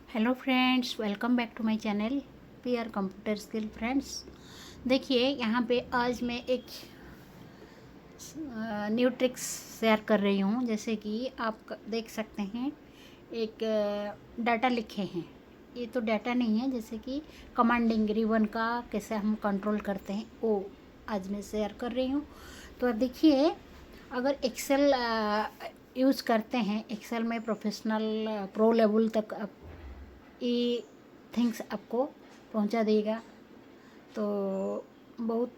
Hello friends, welcome back to my channel P R computer skill. Friends, देखिए यहाँ पे आज मैं एक न्यू ट्रिक्स शेयर कर रही हूँ। जैसे कि आप देख सकते हैं, एक डाटा लिखे हैं। ये तो डाटा नहीं है, जैसे कि कमांडिंग रिबन का कैसे हम कंट्रोल करते हैं वो आज मैं शेयर कर रही हूँ। तो देखिए, अगर एक्सेल यूज़ करते हैं, एक्सेल में प्रोफेशनल प्रो लेवल तक आप ये थिंग्स आपको पहुंचा देगा। तो बहुत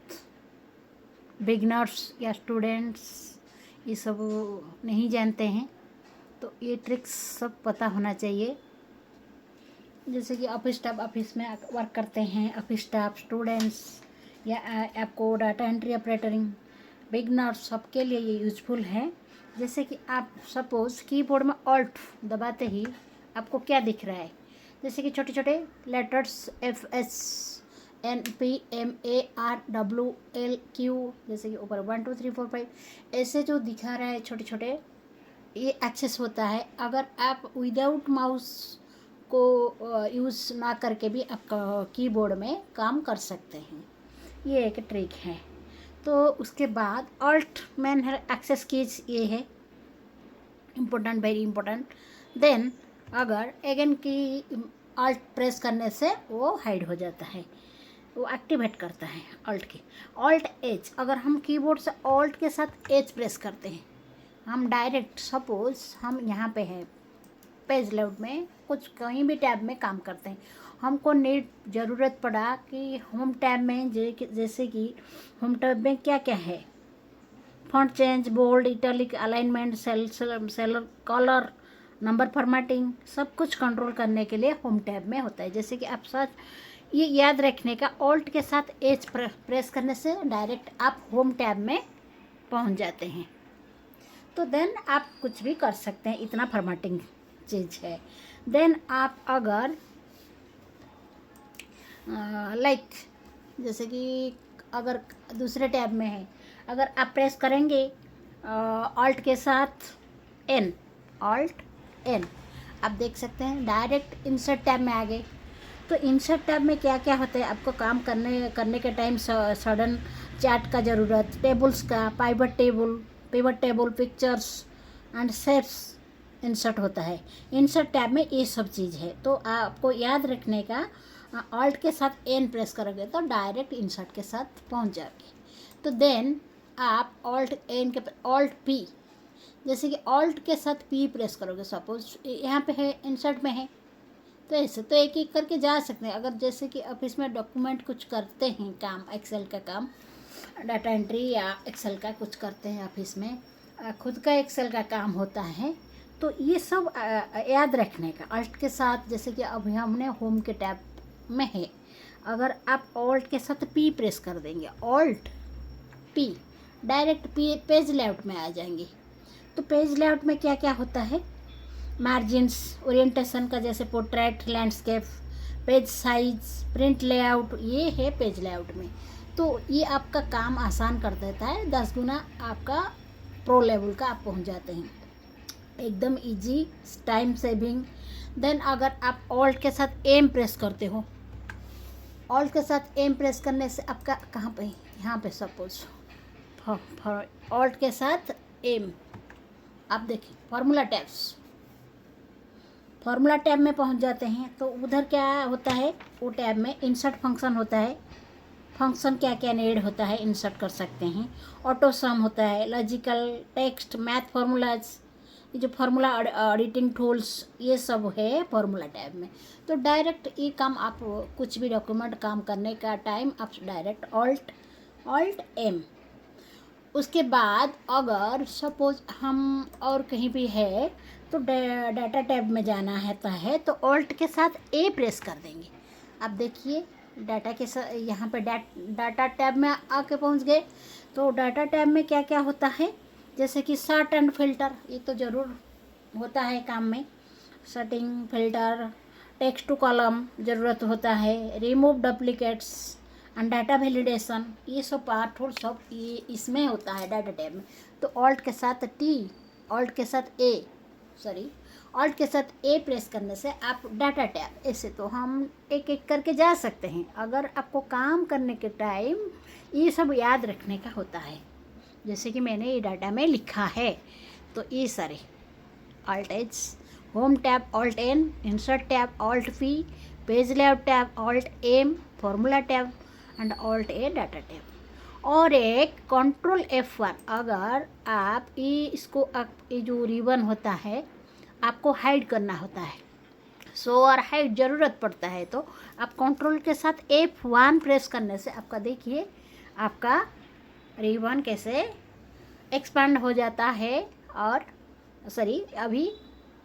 बिगनर्स या स्टूडेंट्स ये सब नहीं जानते हैं, तो ये ट्रिक्स सब पता होना चाहिए। जैसे कि ऑफिस स्टाफ ऑफिस में वर्क करते हैं, ऑफिस स्टाफ, स्टूडेंट्स या आपको डाटा एंट्री ऑपरेटरिंग, बिगनर्स सबके लिए ये यूजफुल है। जैसे कि आप सपोज़ कीबोर्ड में ऑल्ट दबाते ही आपको क्या दिख रहा है, जैसे कि छोटे छोटे लेटर्स FSNPMARWLQ, जैसे कि ऊपर 1 2 3 4 5 ऐसे जो दिखा रहा है छोटे छोटे, ये एक्सेस होता है। अगर आप विदाउट माउस को यूज़ ना करके भी आप कीबोर्ड में काम कर सकते हैं। ये एक ट्रिक है। तो उसके बाद ऑल्ट मैन है एक्सेस कीज, ये है इम्पोर्टेंट, वेरी इम्पोर्टेंट। देन अगर अगेन की ऑल्ट प्रेस करने से वो हाइड हो जाता है, वो एक्टिवेट करता है ऑल्ट की। ऑल्ट एच, अगर हम कीबोर्ड से ऑल्ट के साथ एच प्रेस करते हैं, हम डायरेक्ट सपोज हम यहाँ पे हैं पेज लेआउट में, कुछ कहीं भी टैब में काम करते हैं, हमको नीड ज़रूरत पड़ा कि होम टैब में जैसे कि होम टैब में क्या क्या है, font change, bold, italic, alignment, cell colour, number formatting, सब कुछ कंट्रोल करने के लिए होम टैब में होता है। जैसे कि आप साथ ये याद रखने का, ऑल्ट के साथ एच प्रेस करने से डायरेक्ट आप होम टैब में पहुंच जाते हैं। तो देन आप कुछ भी कर सकते हैं, इतना फॉर्मेटिंग चीज़ है। देन आप अगर लाइक जैसे कि अगर दूसरे टैब में है, अगर आप प्रेस करेंगे ऑल्ट के साथ एन, ऑल्ट एन, आप देख सकते हैं डायरेक्ट इंसर्ट टैब में आ गए। तो इंसर्ट टैब में क्या क्या होता है, आपको काम करने के टाइम सडन चार्ट का ज़रूरत, टेबल्स का, pivot table, pictures and shapes insert होता है। इंसर्ट टैब में ये सब चीज़ है। तो आपको याद रखने का, ऑल्ट के साथ एन प्रेस करोगे तो डायरेक्ट इंसर्ट के साथ पहुंच जाओगे। तो देन आप ऑल्ट एन के ऑल्ट पी, जैसे कि ऑल्ट के साथ पी प्रेस करोगे, सपोज यहाँ पे है इंसर्ट में है, तो ऐसे तो एक एक करके जा सकते हैं। अगर जैसे कि ऑफिस में डॉक्यूमेंट कुछ करते हैं काम, एक्सेल का काम, डाटा एंट्री या एक्सेल का कुछ करते हैं ऑफिस में, खुद का एक्सेल का काम होता है, तो ये सब याद रखने का ऑल्ट के साथ। जैसे कि अभी हमने होम के टैब में है, अगर आप ऑल्ट के साथ पी प्रेस कर देंगे, alt P, direct P page layout में आ जाएंगे। तो पेज लेआउट में क्या क्या होता है, मार्जिन्स, ओरिएंटेशन का, जैसे portrait, landscape, page size, print layout, ये है पेज लेआउट में। तो ये आपका काम आसान कर देता है, 10 गुना आपका प्रो लेवल का आप पहुंच जाते हैं, एकदम इजी, टाइम सेविंग। देन अगर आप ऑल्ट के साथ एम प्रेस करते हो, ऑल्ट के साथ एम प्रेस करने से आपका कहाँ पे, यहाँ पे सपोज ऑल्ट के साथ एम, आप देखिए फार्मूला टैब में पहुंच जाते हैं। तो उधर क्या होता है, वो टैब में इंसर्ट फंक्शन होता है, फंक्शन क्या क्या नीड होता है इंसर्ट कर सकते हैं। ऑटो सम होता है, लॉजिकल, टेक्स्ट, मैथ फार्मूलाज, ये जो फार्मूला एडिटिंग टूल्स, ये सब है फार्मूला टैब में। तो डायरेक्ट ये काम आप कुछ भी डॉक्यूमेंट काम करने का टाइम आप डायरेक्ट ऑल्ट एम। उसके बाद अगर सपोज हम और कहीं भी है, तो डाटा टैब में जाना है तो ऑल्ट के साथ ए प्रेस कर देंगे। अब देखिए डाटा के साथ यहाँ पे डाटा टैब में आके पहुँच गए। तो डाटा टैब में क्या क्या होता है, जैसे कि सर्ट एंड फिल्टर, ये तो ज़रूर होता है काम में, setting, filter, text to column ज़रूरत होता है, remove duplicates and data validation, ये सब पार्ट सब ये इसमें होता है डाटा टैब में। तो ऑल्ट के साथ टी, ऑल्ट के साथ ए, सॉरी, ऑल्ट के साथ ए प्रेस करने से आप डाटा टैब, ऐसे तो हम एक एक करके जा सकते हैं। अगर आपको काम करने के टाइम ये सब याद रखने का होता है, जैसे कि मैंने ये डाटा में लिखा है, तो ये सारे alt H, home tab alt N, insert tab alt P, page layout tab alt M, formula tab and alt A data tab, और एक कंट्रोल F1। अगर आप इसको ये जो रिबन होता है आपको हाइड करना होता है, शो और हाइड ज़रूरत पड़ता है, तो आप कंट्रोल के साथ F1 प्रेस करने से आपका देखिए आपका रिबन कैसे एक्सपांड हो जाता है। और सॉरी, अभी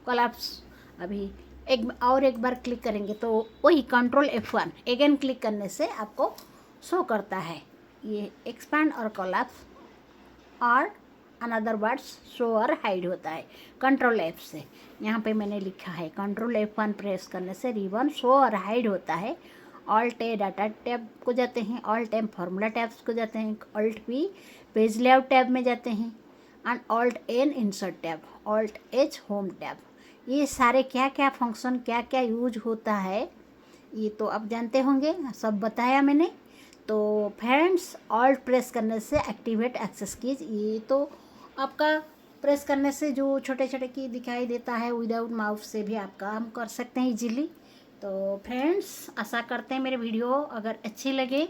कोलैप्स, अभी एक बार क्लिक करेंगे तो वही कंट्रोल F1 अगेन क्लिक करने से आपको शो करता है ये एक्सपांड और कोलैप्स, और अनदर वर्ड्स शो और हाइड होता है कंट्रोल F से। यहाँ पे मैंने लिखा है कंट्रोल F1 प्रेस करने से रिबन शो और हाइड होता है। ऑल्ट ए डाटा टैब को जाते हैं, ऑल्ट एम फॉर्मूला टैब्स को जाते हैं, alt P page layout tab में जाते हैं, and alt N insert tab, alt H home tab. ये सारे क्या क्या फंक्शन, क्या क्या यूज होता है ये तो आप जानते होंगे, सब बताया मैंने। तो फ्रेंड्स, ऑल्ट प्रेस करने से एक्टिवेट एक्सेस कीज, ये तो आपका प्रेस करने से जो छोटे छोटे की दिखाई देता है, विदाउट माउस से भी आप काम कर सकते हैं इजीली। तो फ्रेंड्स, आशा करते हैं मेरे वीडियो अगर अच्छे लगे,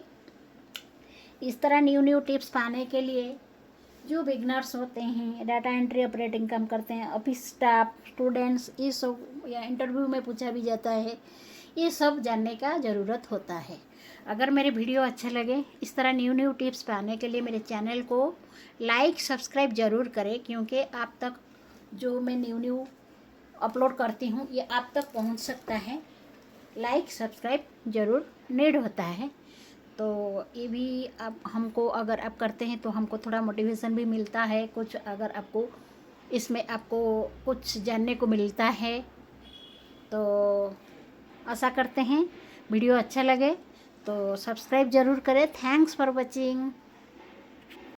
इस तरह न्यू टिप्स पाने के लिए जो बिगनर्स होते हैं, डाटा एंट्री ऑपरेटिंग काम करते हैं, ऑफिस स्टाफ, स्टूडेंट्स, ये सब या इंटरव्यू में पूछा भी जाता है, ये सब जानने का ज़रूरत होता है। अगर मेरे वीडियो अच्छे लगे, इस तरह न्यू टिप्स पाने के लिए मेरे चैनल को लाइक सब्सक्राइब ज़रूर करें, क्योंकि आप तक जो मैं न्यू अपलोड करती हूँ ये आप तक पहुँच सकता है। लाइक सब्सक्राइब ज़रूर नीड होता है, तो ये भी आप हमको अगर आप करते हैं तो हमको थोड़ा मोटिवेशन भी मिलता है कुछ, अगर आपको इसमें आपको कुछ जानने को मिलता है। तो आशा करते हैं वीडियो अच्छा लगे तो सब्सक्राइब ज़रूर करें। Thanks for watching.